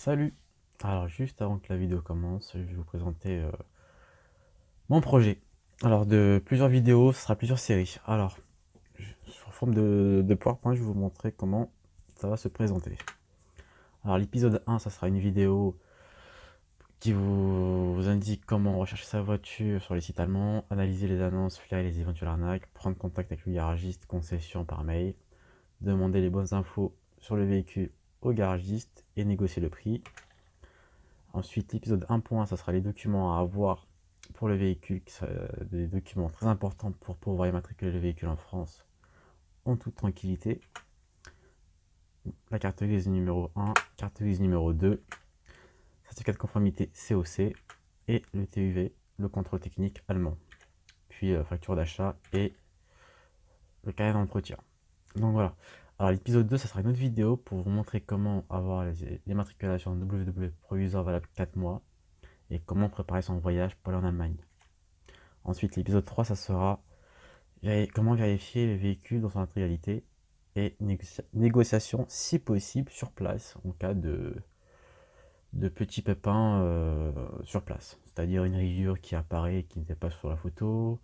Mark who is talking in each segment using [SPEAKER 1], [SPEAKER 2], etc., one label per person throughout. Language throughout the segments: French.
[SPEAKER 1] Salut! Alors juste avant que la vidéo commence, je vais vous présenter mon projet. Alors de plusieurs vidéos, ce sera plusieurs séries. Alors, sur forme de PowerPoint, je vais vous montrer comment ça va se présenter. Alors l'épisode 1, ça sera une vidéo qui vous indique comment rechercher sa voiture sur les sites allemands, analyser les annonces, flairer les éventuelles arnaques, prendre contact avec le garagiste, concession par mail, demander les bonnes infos sur le véhicule au garagiste et négocier le prix. Ensuite, l'épisode 1.1, ça sera les documents à avoir pour le véhicule, des documents très importants pour pouvoir immatriculer le véhicule en France en toute tranquillité. La carte grise numéro 1, carte grise numéro 2, certificat de conformité COC et le TUV, le contrôle technique allemand. Puis facture d'achat et le carnet d'entretien. Donc voilà. Alors l'épisode 2, ça sera une autre vidéo pour vous montrer comment avoir l'immatriculation WW provisoire valable 4 mois et comment préparer son voyage pour aller en Allemagne. Ensuite, l'épisode 3, ça sera comment vérifier le véhicule dans son intégralité et négociation, si possible, sur place, en cas de petits pépins sur place. C'est-à-dire une rayure qui apparaît et qui n'était pas sur la photo,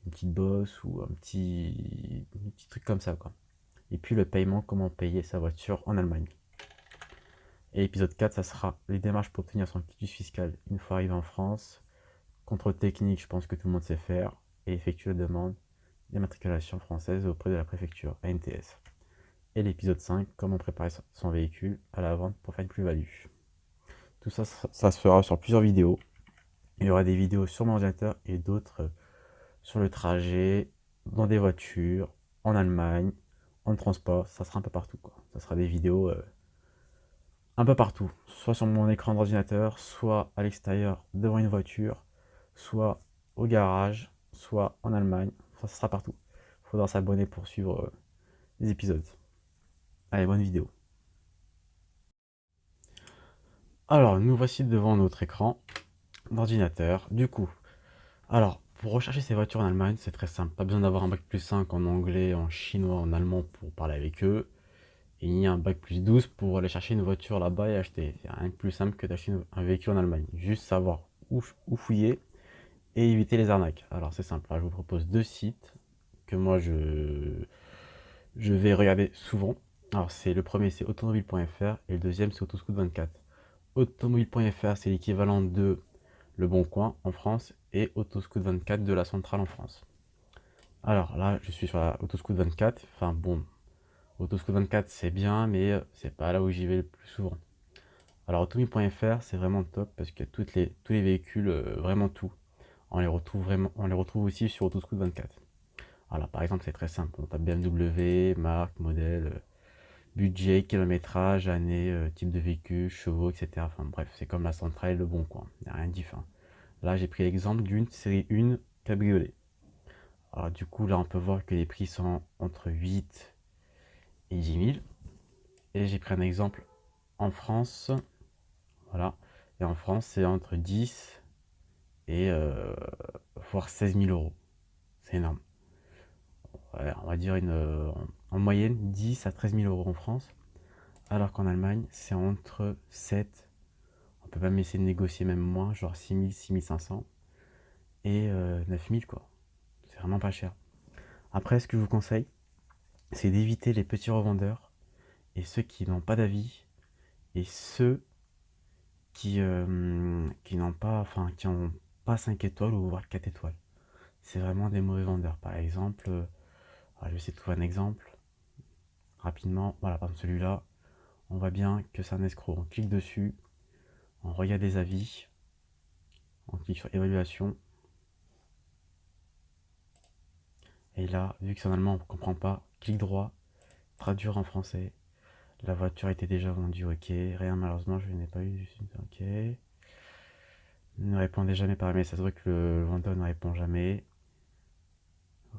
[SPEAKER 1] une petite bosse ou un petit truc comme ça, quoi. Et puis le paiement, comment payer sa voiture en Allemagne. Et l'épisode 4, ça sera les démarches pour obtenir son quitus fiscal une fois arrivé en France. Contrôle technique, je pense que tout le monde sait faire. Et effectuer la demande d'immatriculation française auprès de la préfecture, ANTS. Et l'épisode 5, comment préparer son véhicule à la vente pour faire une plus-value. Tout ça, ça se fera sur plusieurs vidéos. Il y aura des vidéos sur mon ordinateur et d'autres sur le trajet, dans des voitures, en Allemagne, en transport. Ça sera un peu partout, quoi. Ça sera des vidéos un peu partout. Soit sur mon écran d'ordinateur, soit à l'extérieur devant une voiture, soit au garage, soit en Allemagne. Ça sera partout. Il faudra s'abonner pour suivre les épisodes. Allez, bonne vidéo. Alors, nous voici devant notre écran d'ordinateur. Du coup, alors, pour rechercher ces voitures en Allemagne, c'est très simple. Pas besoin d'avoir un bac plus 5 en anglais, en chinois, en allemand pour parler avec eux. Et il y a un bac plus 12 pour aller chercher une voiture là-bas et acheter. C'est rien de plus simple que d'acheter un véhicule en Allemagne. Juste savoir où fouiller et éviter les arnaques. Alors, c'est simple. Là, je vous propose deux sites que moi je vais regarder souvent. Alors, le premier, c'est automobile.fr et le deuxième, c'est Autoscout24. Automobile.fr, c'est l'équivalent de Le Bon Coin en France et Autoscout24 de la centrale en France. Alors là, je suis sur la Autoscout24. Enfin bon, Autoscout24 c'est bien, mais c'est pas là où j'y vais le plus souvent. Alors automobile.fr, c'est vraiment top parce que tous les véhicules, vraiment tout, on les retrouve aussi sur Autoscout24. Alors par exemple, c'est très simple. On tape BMW, marque, modèle, budget, kilométrage, année, type de véhicule, chevaux, etc. Enfin bref, c'est comme la centrale et le Bon Coin. Il n'y a rien de différent. Là, j'ai pris l'exemple d'une série 1 cabriolet. Alors du coup, là, on peut voir que les prix sont entre 8 et 10 000. Et j'ai pris un exemple en France. Voilà. Et en France, c'est entre 10 et voire 16 000 euros. C'est énorme. Ouais, on va dire en moyenne 10 à 13 000 euros en France. Alors qu'en Allemagne, c'est entre 7. On peut même essayer de négocier même moins, genre 6 000, 6 500 et 9 000 quoi. C'est vraiment pas cher. Après, ce que je vous conseille, c'est d'éviter les petits revendeurs et ceux qui n'ont pas d'avis et ceux qui n'ont pas, enfin, qui ont pas 5 étoiles ou voire 4 étoiles. C'est vraiment des mauvais vendeurs. Par exemple, je vais essayer de trouver un exemple rapidement. Voilà, par exemple celui-là, on voit bien que c'est un escroc. On clique dessus, on regarde les avis, on clique sur évaluation. Et là, vu que c'est en allemand, on ne comprend pas. Clic droit, traduire en français. La voiture était déjà vendue, ok. Rien, malheureusement, je n'ai pas eu. Ok. Ne répondez jamais par mail, ça se voit que le vendeur ne répond jamais.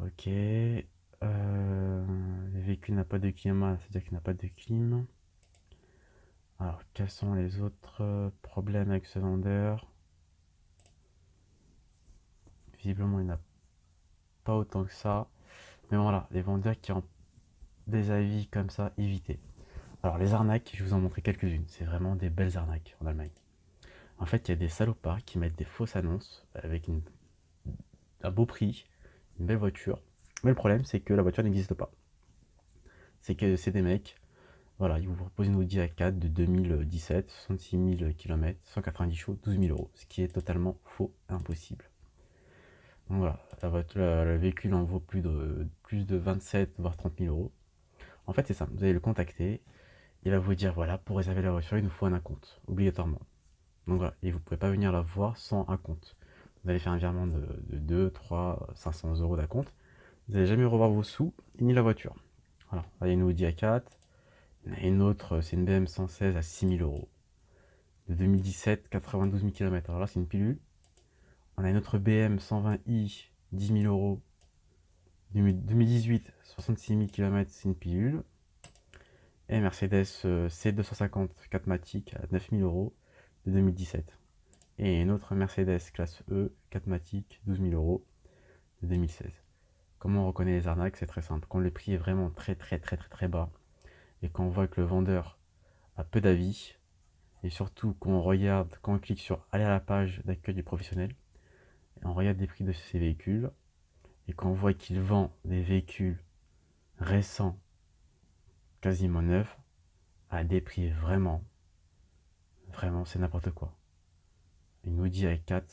[SPEAKER 1] Ok. Le véhicule n'a pas de climat, c'est-à-dire qu'il n'a pas de clim. Alors, quels sont les autres problèmes avec ce vendeur? Visiblement, il n'y en a pas autant que ça. Mais bon, voilà, les vendeurs qui ont des avis comme ça, évitez. Alors les arnaques, je vais vous en montrer quelques-unes. C'est vraiment des belles arnaques en Allemagne. En fait, il y a des salopards qui mettent des fausses annonces avec un beau prix, une belle voiture. Mais le problème, c'est que la voiture n'existe pas. C'est que c'est des mecs, voilà, ils vous proposent une Audi A4 de 2017, 66 000 km, 190 chevaux, 12 000 euros. Ce qui est totalement faux, impossible. Donc voilà, le véhicule en vaut plus de 27 voire 30 000 euros. En fait, c'est simple, vous allez le contacter, il va vous dire voilà, pour réserver la voiture, il nous faut un acompte, obligatoirement. Donc voilà, et vous ne pouvez pas venir la voir sans acompte. Vous allez faire un virement de 2, 3, 500 euros d'acompte. Vous n'allez jamais revoir vos sous, ni la voiture. Voilà, là, il y a une Audi A4, il y en a une autre, c'est une BM 116 à 6 000 euros. De 2017, 92 000 km. Alors là, c'est une pilule. On a une autre BM 120i, 10 000 euros. 2018, 66 000 km, c'est une pilule. Et Mercedes C250 4MATIC à 9 000 euros de 2017. Et une autre Mercedes classe E 4MATIC 12 000 euros de 2016. Comment on reconnaît les arnaques? C'est très simple. Quand le prix est vraiment très bas et qu'on voit que le vendeur a peu d'avis, et surtout qu'on regarde, quand on clique sur aller à la page d'accueil du professionnel, et on regarde les prix de ces véhicules, et qu'on voit qu'il vend des véhicules récents, quasiment neufs, à des prix vraiment, c'est n'importe quoi. Une Audi A4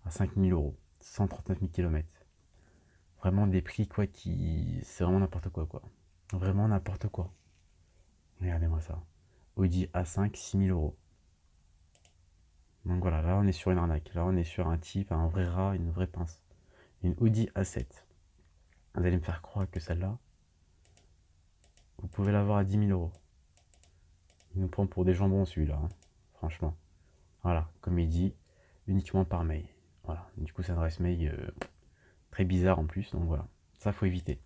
[SPEAKER 1] à 5 000 euros, 139 000 km. Vraiment des prix quoi qui... C'est vraiment n'importe quoi. Vraiment n'importe quoi. Regardez-moi ça. Audi A5, 6 000 euros. Donc voilà, là on est sur une arnaque. Là on est sur un type, un vrai rat, une vraie pince. Une Audi A7. Vous allez me faire croire que celle-là, vous pouvez l'avoir à 10 000 euros. Il nous prend pour des jambons celui-là, hein. Franchement. Voilà, comme il dit, uniquement par mail. Voilà, du coup, c'est une adresse mail très bizarre en plus, donc voilà. Ça, faut éviter.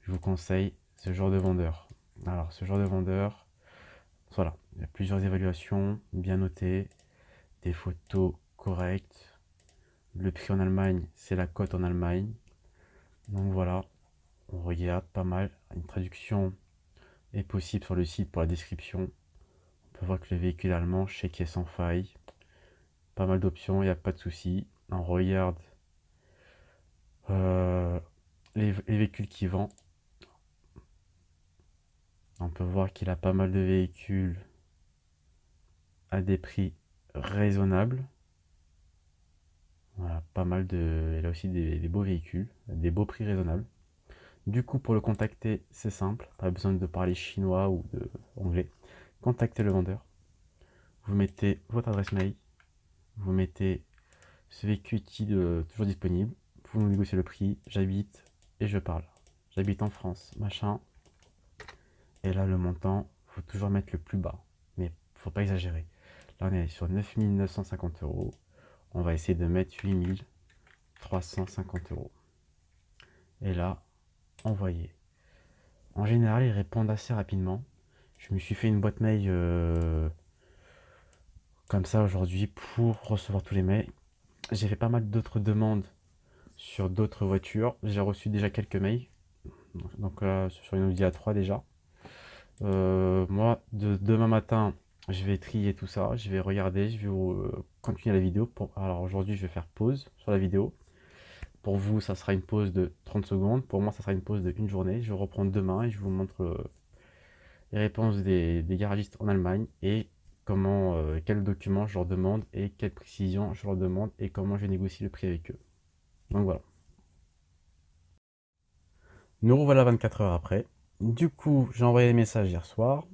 [SPEAKER 1] Je vous conseille ce genre de vendeur. Alors, ce genre de vendeur, voilà, il y a plusieurs évaluations, bien notées, des photos correctes. Le prix en Allemagne, c'est la cote en Allemagne. Donc voilà, on regarde pas mal. Une traduction est possible sur le site pour la description. On peut voir que le véhicule allemand, je sais qu'il est sans faille. Pas mal d'options, il n'y a pas de souci. On regarde les véhicules qu'il vend. On peut voir qu'il a pas mal de véhicules à des prix raisonnables. Voilà, pas mal de... Il a aussi des beaux véhicules, des beaux prix raisonnables. Du coup, pour le contacter, c'est simple. Pas besoin de parler chinois ou de anglais. Contactez le vendeur. Vous mettez votre adresse mail. Vous mettez ce véhicule toujours disponible. Vous nous négociez le prix. J'habite et je parle. J'habite en France, machin. Et là, le montant, faut toujours mettre le plus bas. Mais faut pas exagérer. Là, on est sur 9 950 euros. On va essayer de mettre 8 350 euros. Et là, envoyer. En général, ils répondent assez rapidement. Je me suis fait une boîte mail comme ça aujourd'hui pour recevoir tous les mails. J'ai fait pas mal d'autres demandes sur d'autres voitures. J'ai reçu déjà quelques mails. Donc là, sur une Audi A3 déjà. Moi, demain matin, je vais trier tout ça. Je vais regarder, je vais continuer la vidéo. Alors aujourd'hui, je vais faire pause sur la vidéo. Pour vous, ça sera une pause de 30 secondes. Pour moi, ça sera une pause de une journée. Je reprends demain et je vous montre les réponses des garagistes en Allemagne et comment, quels documents je leur demande et quelles précisions je leur demande et comment je négocie le prix avec eux. Donc voilà. Nous revoilà 24 heures après. Du coup, j'ai envoyé des messages hier soir.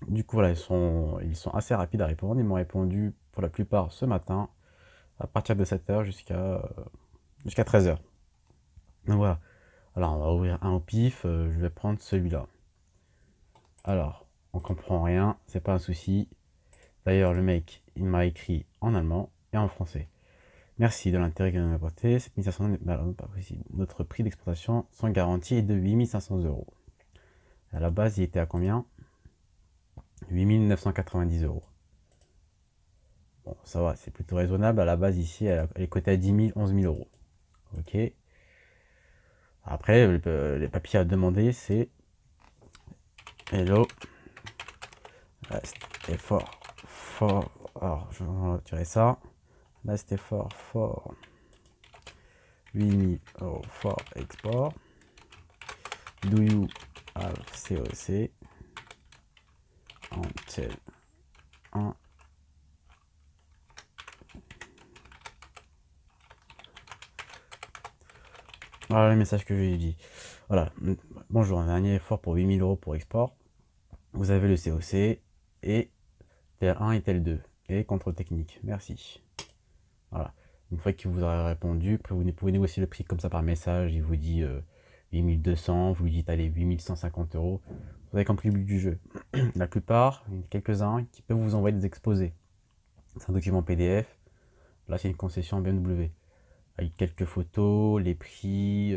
[SPEAKER 1] Du coup, voilà, ils sont assez rapides à répondre. Ils m'ont répondu pour la plupart ce matin, à partir de 7 h jusqu'à 13 h. Donc voilà. Alors, on va ouvrir un au pif. Je vais prendre celui-là. Alors, on comprend rien, c'est pas un souci. D'ailleurs, le mec, il m'a écrit en allemand et en français. Merci de l'intérêt que vous nous apportez. Cette mise à son pas possible. Notre prix d'exploitation sans garantie est de 8 500 euros. À la base, il était à combien? 8 990 euros. Bon, ça va, c'est plutôt raisonnable. À la base, ici, elle est cotée à 10 000, 11 000 euros. Ok. Après, les papiers à demander, c'est Hello. Là, c'était fort. Alors, je vais retirer ça. Là, c'était fort. 8000 euros for export. Do you have COC? Until 1. Voilà le message que je lui ai dit. Voilà. Bonjour, un dernier effort pour 8000 euros pour export. Vous avez le COC et tel 1 et tel 2. Et contrôle technique. Merci. Voilà. Une fois qu'il vous aura répondu, vous pouvez négocier le prix comme ça par message. Il vous dit 8200, vous lui dites allez 8150 euros. Vous avez compris le but du jeu. La plupart, il y en a quelques-uns qui peuvent vous envoyer des exposés. C'est un document PDF. Là, c'est une concession BMW. Avec quelques photos, les prix.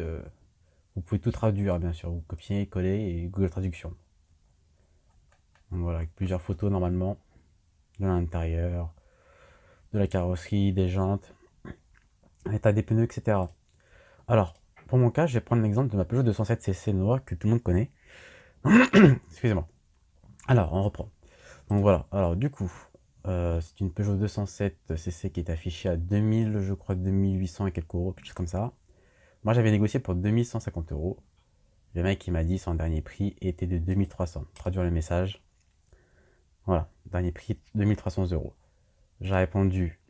[SPEAKER 1] Vous pouvez tout traduire, bien sûr. Vous copiez, coller et Google Traduction. Donc voilà, avec plusieurs photos normalement. De l'intérieur, de la carrosserie, des jantes, l'état des pneus, etc. Alors, pour mon cas, je vais prendre l'exemple de ma Peugeot 207 CC noire que tout le monde connaît. Excusez-moi. Alors, on reprend. Donc voilà, alors du coup, c'est une Peugeot 207 CC qui est affichée à 2000, je crois 2800 et quelques euros, quelque chose comme ça. Moi, j'avais négocié pour 2150 euros. Le mec, il m'a dit son dernier prix était de 2300. Traduire le message. Voilà, dernier prix 2300 euros. J'ai répondu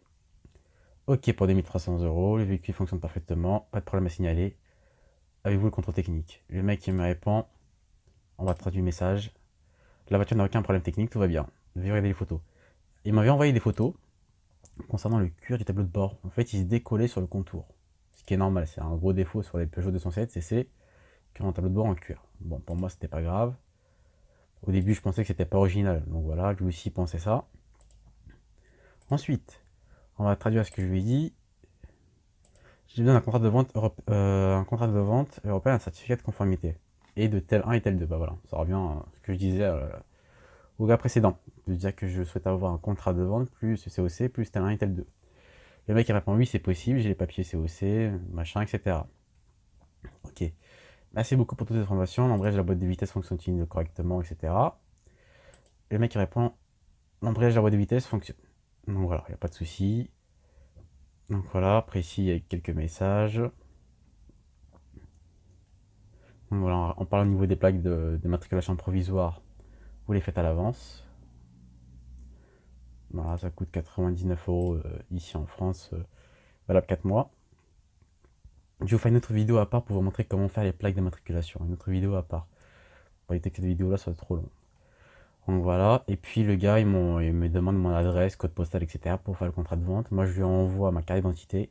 [SPEAKER 1] OK pour 2300 euros, le véhicule fonctionne parfaitement, pas de problème à signaler. Avez-vous le contrôle technique? Le mec il me répond, on va traduire le message. La voiture n'a aucun problème technique, tout va bien. Veuillez regarder les photos. Il m'avait envoyé des photos concernant le cuir du tableau de bord. En fait, il se décollait sur le contour. Ce qui est normal, c'est un gros défaut sur les Peugeot 207 CC qui ont un tableau de bord en cuir. Bon, pour moi, c'était pas grave. Au début, je pensais que c'était pas original. Donc voilà, lui aussi pensait ça. Ensuite, on va traduire ce que je lui ai dit. J'ai besoin d'un contrat de vente, européen, un certificat de conformité. Et de tel 1 et tel 2. Bah voilà, ça revient à ce que je disais au gars précédent. De dire que je souhaite avoir un contrat de vente plus COC plus tel 1 et tel 2. Le mec il répond oui, c'est possible, j'ai les papiers COC, machin, etc. Ok. Merci beaucoup pour toutes ces informations. L'embrayage de la boîte de vitesse fonctionne-t-il correctement, etc. Le mec il répond l'embrayage de la boîte de vitesse fonctionne. Donc voilà, il n'y a pas de souci. Donc voilà, après ici il y a quelques messages. Donc voilà, on parle au niveau des plaques de matriculation provisoire. Vous les faites à l'avance. Voilà, ça coûte 99 euros ici en France, valable 4 mois. Je vous ferai une autre vidéo à part pour vous montrer comment faire les plaques d'immatriculation. Une autre vidéo à part. Pour éviter que cette vidéo là soit trop longue. Donc voilà, et puis le gars il me demande mon adresse, code postal, etc. pour faire le contrat de vente. Moi je lui envoie ma carte d'identité.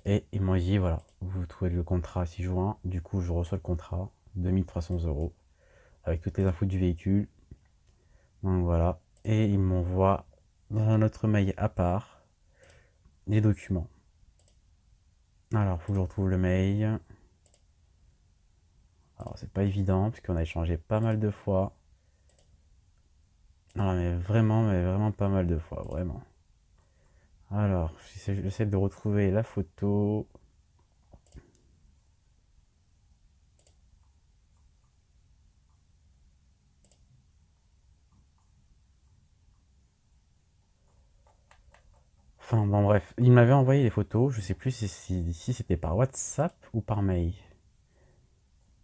[SPEAKER 1] Et il m'a dit voilà, vous trouvez le contrat 6 juin. Du coup je reçois le contrat, 2300 euros. Avec toutes les infos du véhicule. Donc voilà. Et il m'envoie dans un autre mail à part les documents. Alors, faut que je retrouve le mail. Alors, c'est pas évident, puisqu'on a échangé pas mal de fois. Non, mais vraiment pas mal de fois, vraiment. Alors, j'essaie de retrouver la photo. Enfin, bon, bref. Il m'avait envoyé les photos. Je sais plus si c'était par WhatsApp ou par mail.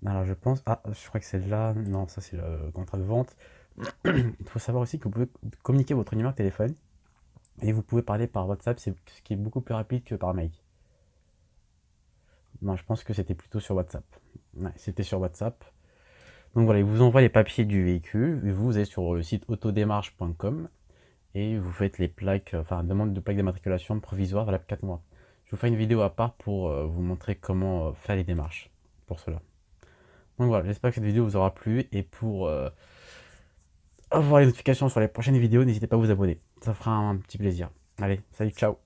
[SPEAKER 1] Alors, je pense... Ah, je crois que c'est là. Non, ça, c'est le contrat de vente. Il faut savoir aussi que vous pouvez communiquer votre numéro de téléphone et vous pouvez parler par WhatsApp, ce qui est beaucoup plus rapide que par mail. Non, je pense que c'était plutôt sur WhatsApp. Ouais, c'était sur WhatsApp. Donc voilà, il vous envoie les papiers du véhicule, et vous allez sur le site autodémarche.com et vous faites les plaques, enfin demande de plaques d'immatriculation provisoire valable 4 mois. Je vous ferai une vidéo à part pour vous montrer comment faire les démarches pour cela. Donc voilà, j'espère que cette vidéo vous aura plu et pour avoir les notifications sur les prochaines vidéos, n'hésitez pas à vous abonner. Ça fera un petit plaisir. Allez, salut, ciao.